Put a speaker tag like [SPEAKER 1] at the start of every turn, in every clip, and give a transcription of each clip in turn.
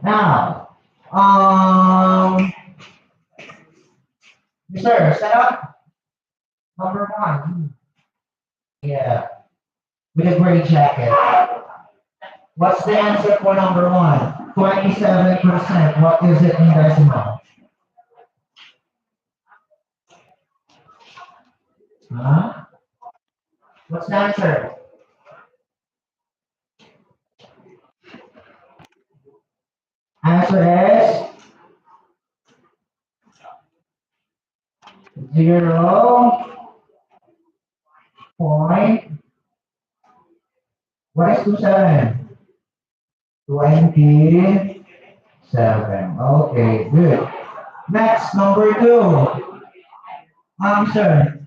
[SPEAKER 1] Now, Mr. Set up number one. Yeah, with a gray jacket. What's the answer for number one? 27%. What is it in decimal? Huh? What's the answer? Answer is zero point. What is 27? 27. Okay, good. Next, number two. Answer.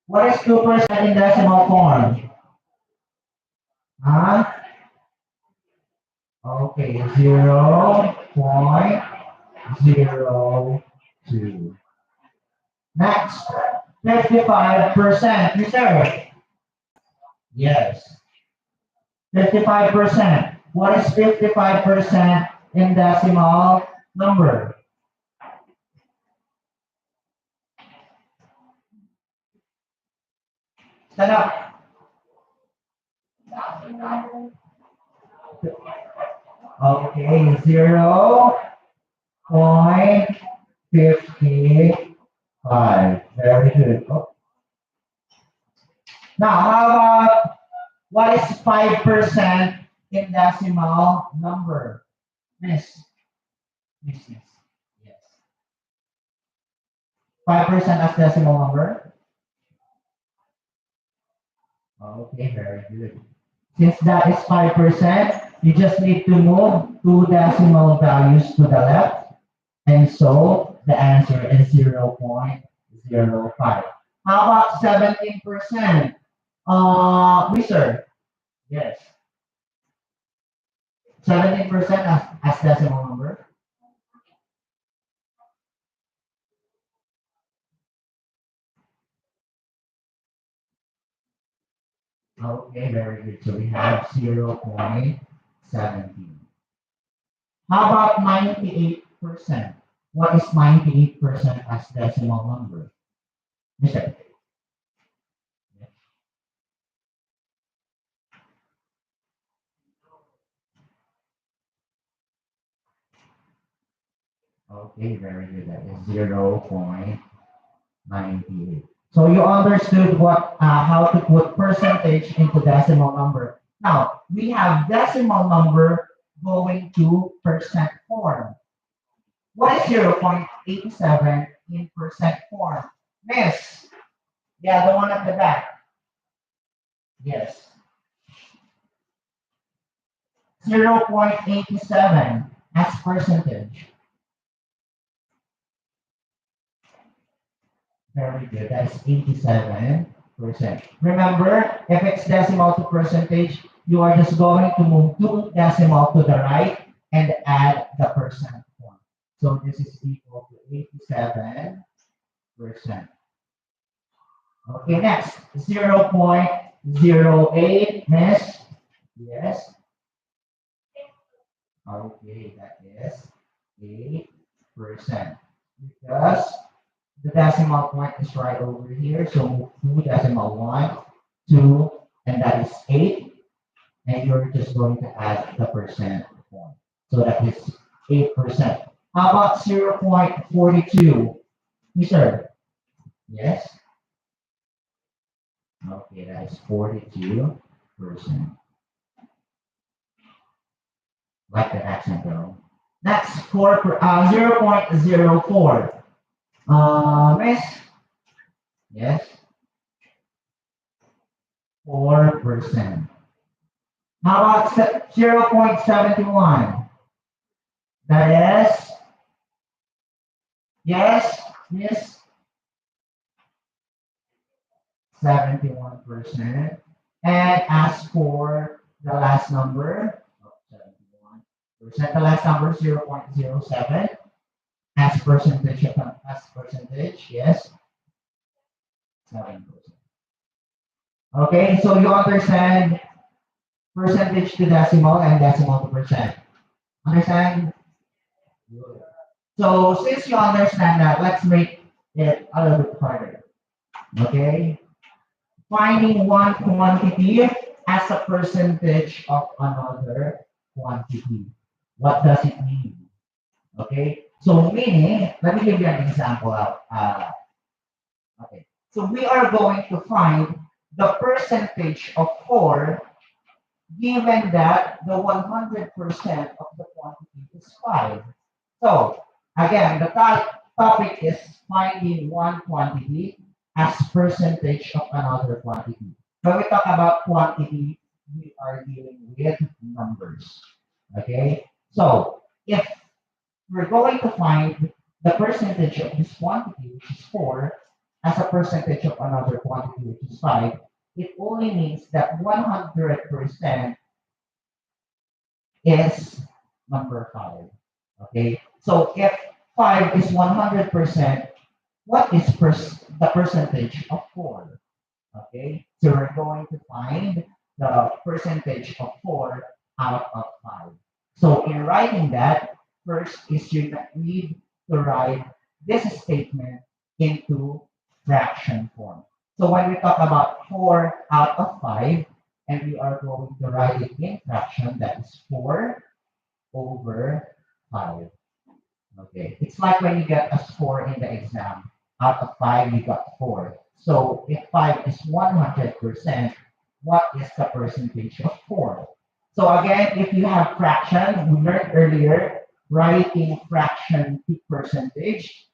[SPEAKER 1] What is 2% in decimal form? Huh? Okay, 0.02. Next, 55%. Mister. Yes. 55%. What is 55% in decimal number? Stand up. Okay, 0.55. Very good. Oh. Now, how about what is 5% in decimal number? Miss. Miss. Yes. 5% as decimal number? Okay, very good. Since that is 5%, you just need to move two decimal values to the left, and so the answer is 0.05. How about 17%? Mister? Yes. 17% as decimal number? Okay, very good. So we have 0.17. How about 98%? What is 98% as decimal number? Mister? Okay, very good. That is 0.98. So you understood what how to put percentage into decimal number. Now we have decimal number going to percent form. What is 0.87 in percent form? Miss. Yeah, the one at the back. Yes. 0.87 as percentage. Very good. That's 87%. Remember, if it's decimal to percentage, you are just going to move two decimal to the right and add the percent form. So this is equal to 87%. Okay, next, 0.08, miss. Yes. Okay, that is 8%. Because the decimal point is right over here. So move 2 decimal 1, 2, and that is 8. And you're just going to add the percent point. So that is 8%. How about 0.42? Mister? Yes? Okay, that is 42%. Like the accent though. Next, 0.04. Miss? Yes? 4%. How about 0.71? That is? Yes? Yes? 71%. And as for the last number, 71%, the last number 0.07 as percentage, yes, 7%. Okay, so you understand percentage to decimal and decimal to percent. Understand? Good. So since you understand that, let's make it a little bit harder. Okay? Finding one quantity as a percentage of another quantity. What does it mean? Okay? So meaning, let me give you an example out. Okay. So we are going to find the percentage of 4 given that the 100% of the quantity is 5. So again, the topic is finding one quantity as percentage of another quantity. When we talk about quantity, we are dealing with numbers. Okay? So if we're going to find the percentage of this quantity, which is 4, as a percentage of another quantity, which is 5, it only means that 100% is number 5. Okay? So if 5 is 100%, what is the percentage of 4? Okay? So we're going to find the percentage of 4 out of 5. So in writing that, first is you need to write this statement into fraction form. So when we talk about 4 out of 5, and we are going to write it in fraction, that is 4 over 5. Okay, it's like when you get a score in the exam. Out of 5, you got 4. So if 5 is 100%, what is the percentage of 4? So again, if you have fraction, we learned earlier, writing fraction to percentage.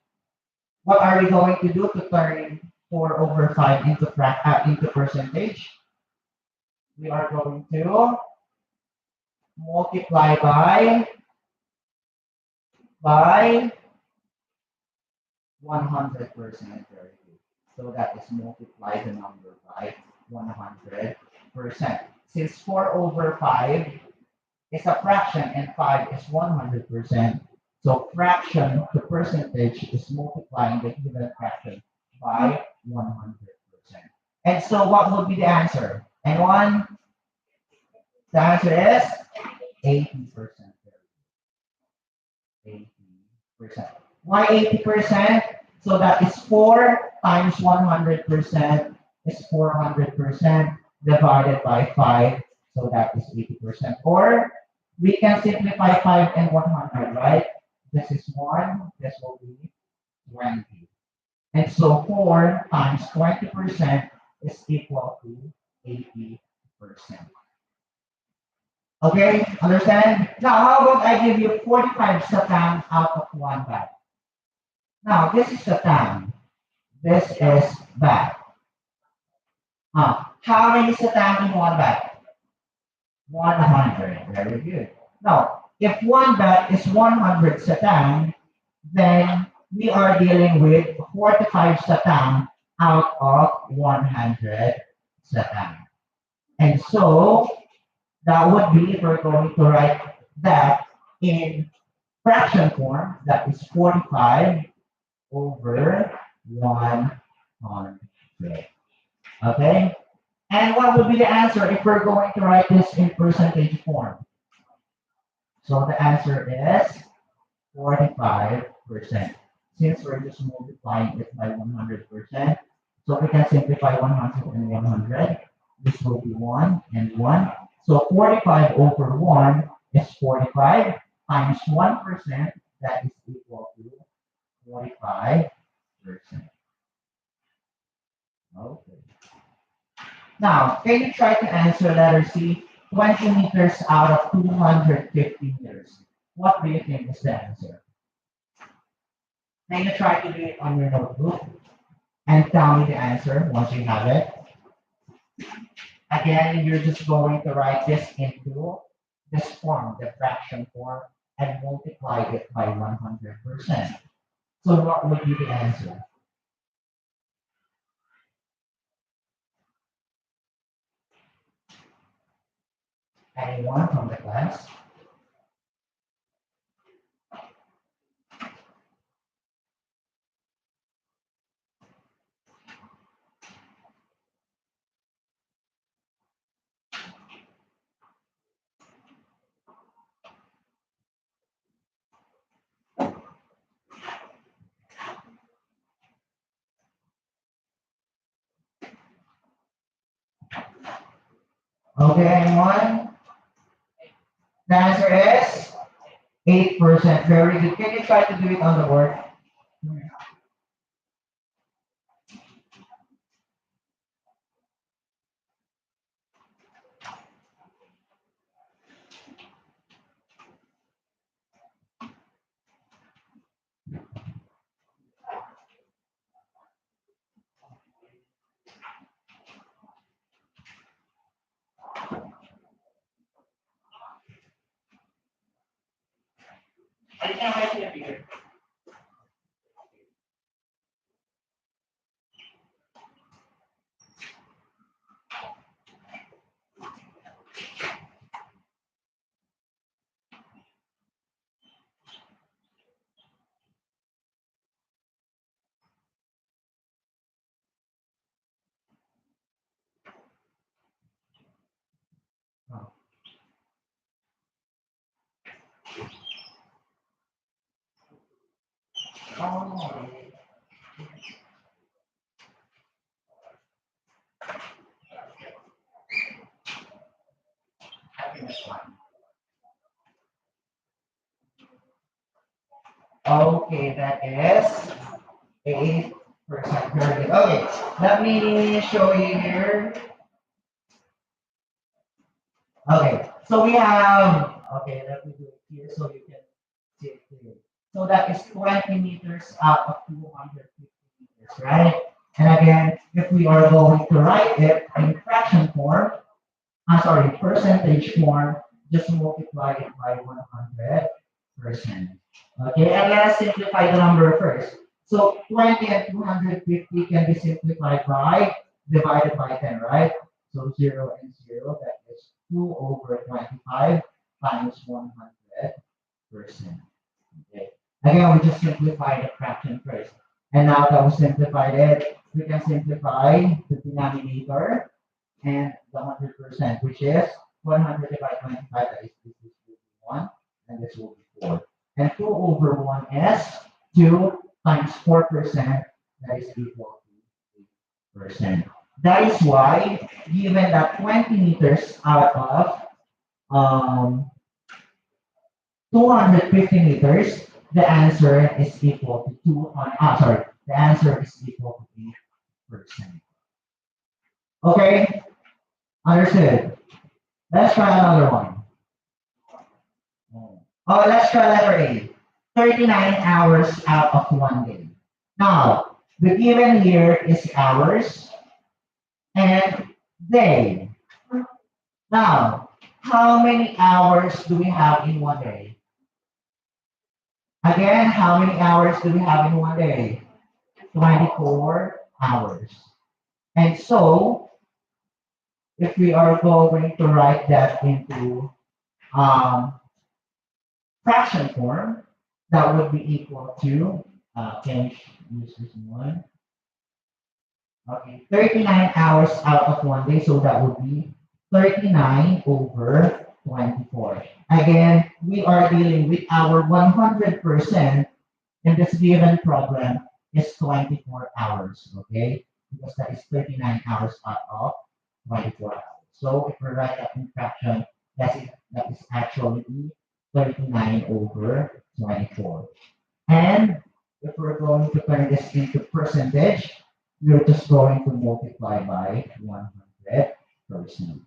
[SPEAKER 1] What are we going to do to turn 4 over 5 into, into percentage? We are going to multiply by 100%. Very good. So that is multiply the number by 100%. Since 4 over 5 is a fraction and 5 is 100%, so fraction to percentage is multiplying the given fraction by 100%. And so what would be the answer? Anyone? The answer is 80%. 80%. Why 80%? So that is 4 times 100% is 400% divided by 5. So that is 80%. Or we can simplify 5 and 100, right? This is 1, this will be 20. And so 4 times 20% is equal to 80%. Okay, understand? Now, how about I give you 45 satang out of 1 bag? Now, this is satang. This is bag. How many satang in 1 bag? 100. Very good. Now, if 1 bag is 100 satang, then we are dealing with 45 satang out of 100 satang. And so, that would be, if we're going to write that in fraction form, that is 45 over 100. Okay? And what would be the answer if we're going to write this in percentage form? So the answer is 45%. Since we're just multiplying it by 100%, so we can simplify 100 and 100. This will be 1 and 1. So 45 over 1 is 45 times 1%, that is equal to 45%. Okay. Now, can you try to answer letter C, 20 meters out of 250 meters? What do you think is the answer? Can you try to do it on your notebook and tell me the answer once you have it? Again, you're just going to write this into this form, the fraction form, and multiply it by 100%. So what would be the answer? Anyone from the class? Okay, anyone? The answer is 8%. Very good. Can you try to do it on the board? Oh. Okay, that is 8%. Very good. Okay, let me show you here. Okay, so we have, okay, let me do it here so you can see it clearly. So that is 20 meters out of 250 meters, right? And again, if we are going to write it in fraction form, sorry, percentage form, just multiply it by 100%. Okay, and let's simplify the number first. So 20 and 250 can be simplified by divided by 10, right? So 0 and 0, that is 2 over 25 times 100%. Okay. Again, we just simplify the fraction first. And now that we simplified it, we can simplify the denominator and the 100%, which is 100 divided by 25, that is this will be 1, and this will be 4. And 2 over 1 is 2 times 4%, that is equal to 8%. That is why, given that 20 meters out of um, 250 meters, the answer is equal to 200, sorry, the answer is equal to 8%. Okay, understood. Let's try another one. Oh, let's try letter A. 39 hours out of one day. Now, the given here is hours and day. Now, how many hours do we have in one day? Again, how many hours do we have in one day? 24 hours. And so, if we are going to write that into um, fraction form, that would be equal to, can you use this one? Okay, 39 hours out of one day, so that would be 39 over 24. Again, we are dealing with our 100% in this given problem is 24 hours, okay? Because that is 39 hours out of 24 hours. So if we write that in fraction, that is actually 39 over 24. And if we're going to turn this into percentage, we're just going to multiply by 100%.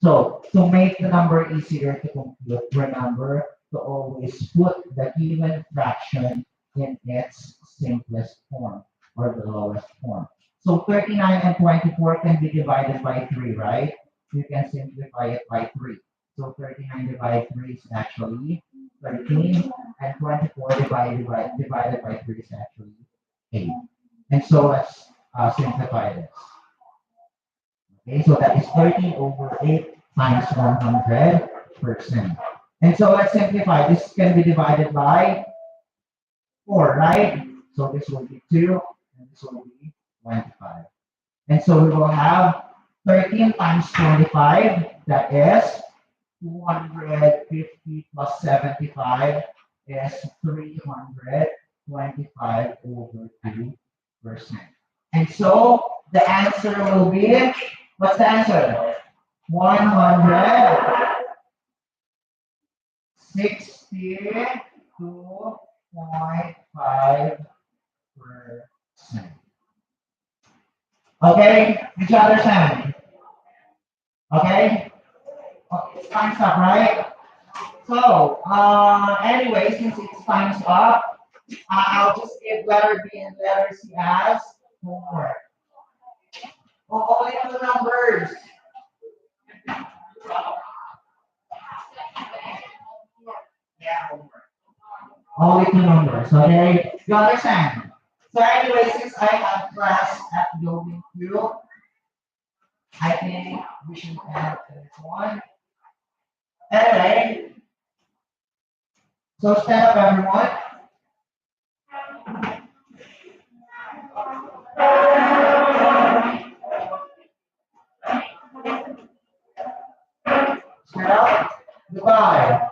[SPEAKER 1] So to make the number easier to compute, remember to always put the given fraction in its simplest form or the lowest form. So 39 and 24 can be divided by 3, right? You can simplify it by 3. So 39 divided 3 is actually 13, and 24 divided by 3 is actually 8. And so let's simplify this. Okay, so that is 13 over 8 times 100%. And so let's simplify. This can be divided by 4, right? So this will be 2, and this will be 25. And so we will have 13 times 25, that is 250 plus 75 is 325 over 2%. And so the answer will be, what's the answer? 162.5%. Okay, did you understand? Okay, it's time's up, right? So, anyway, since it's time's up, I'll just give letter B and letter C as homework. Oh, only two numbers. Yeah, homework. Only two numbers, okay? You understand? So anyway, since I have class at Yobin Q, I think we should end this one. Anyway, so stand up everyone. Stand up. Goodbye.